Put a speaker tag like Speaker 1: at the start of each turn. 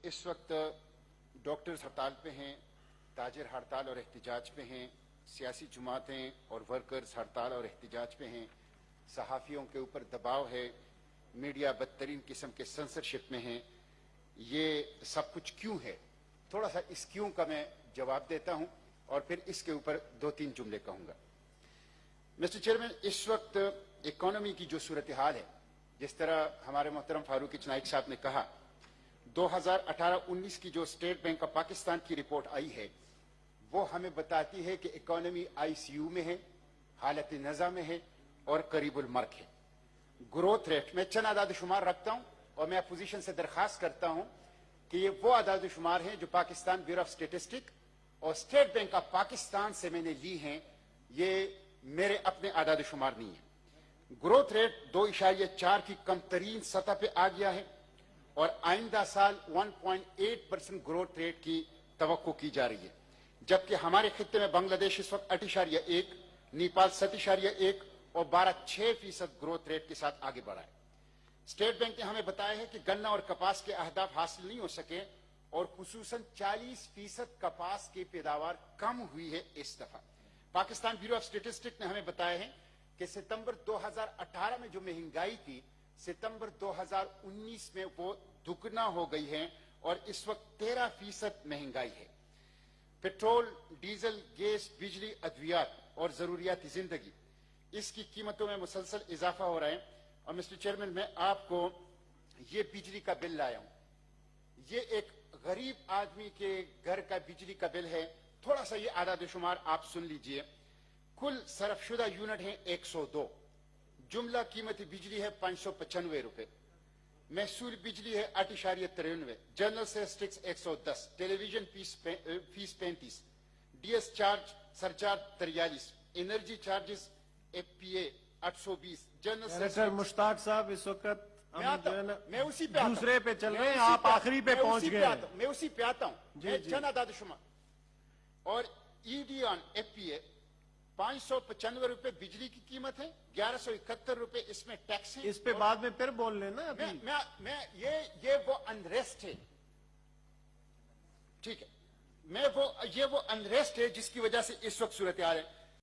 Speaker 1: इस वक्त डॉक्टर्स हड़ताल पे हैं, ताजिर हड़ताल और एहतजाज पे हैं, सियासी जमातें और वर्कर्स हड़ताल और एहतजाज पे हैं, सहाफ़ियों के ऊपर दबाव है, मीडिया बदतरीन किस्म के सेंसरशिप में है। ये सब कुछ क्यों है? थोड़ा सा इस क्यों का मैं जवाब देता हूं और फिर इसके ऊपर 2-3 जुमले कहूंगा। मिस्टर चेयरमैन, इस वक्त इकोनॉमी की जो सूरत हाल है, जिस तरह हमारे मोहतरम फारूक इचनाइक साहब ने कहा, 2018-19 की जो स्टेट बैंक ऑफ पाकिस्तान की रिपोर्ट आई है वो हमें बताती है कि इकोनॉमी आईसीयू में है, हालत नज़ा में है और करीबुल मर्ग है। ग्रोथ रेट में चंद आदाद शुमार रखता हूं और मैं अपोजिशन से दरखास्त करता हूं कि ये वो आदाद शुमार हैं जो पाकिस्तान ब्यूरो ऑफ स्टेटिस्टिक और स्टेट बैंक ऑफ पाकिस्तान से मैंने ली हैं, ये मेरे अपने आदाद शुमार नहीं है। ग्रोथ रेट 2.4 की कम तरीन सतह पे आ गया है और आइंदा साल 1.8% ग्रोथ रेट की तवक्को की जा रही है, जबकि हमारे खित्ते में बांग्लादेश इस वक्त 8.1, नेपाल 7.1 और 12.6% ग्रोथ रेट के साथ आगे बढ़ा है। स्टेट बैंक ने हमें बताया है कि गन्ना और कपास के अहदाफ हासिल नहीं हो सके और खुसूसन 40% कपास की पैदावार कम हुई है इस दफा। पाकिस्तान ब्यूरो ऑफ स्टेटिस्टिक ने हमें बताया है कि सितंबर 2018 में जो महंगाई थी, सितंबर 2019 में वो दुगना हो गई है और इस वक्त 13% महंगाई है। पेट्रोल, डीजल, गैस, बिजली, अद्वियात और जरूरियाती जिंदगी, इसकी कीमतों में मुसलसल इजाफा हो रहा है। और मिस्टर चेयरमैन, मैं आपको ये बिजली का बिल लाया हूं। ये एक गरीब आदमी के घर का बिजली का बिल है। थोड़ा सा ये आदाद शुमार आप सुन लीजिए। कुल सरफशुदा यूनिट है 102, जुमला कीमती बिजली है 595 रुपए, महसूल बिजली है 8.93, general statistics 110, television fees 35, DS charge surcharge 43, energy charges FPA 820,
Speaker 2: general Mushtaq साहब इस वक्त
Speaker 1: मैं उसी पे
Speaker 2: दूसरे पे चल रहे हैं, आप आखिरी पे पहुंच गए।
Speaker 1: मैं उसी पे आता हूं। चंद आदाद शुमार और ईडी ऑन एफपीए 595 रुपए बिजली की कीमत है, 1171 रुपए इसमें टैक्स है।
Speaker 2: इस पे बाद में फिर बोल लेना अभी।
Speaker 1: मैं ये वो अनरेस्ट है, ठीक है, ये वो अनरेस्ट है जिसकी वजह से इस वक्त सूरत हाल है।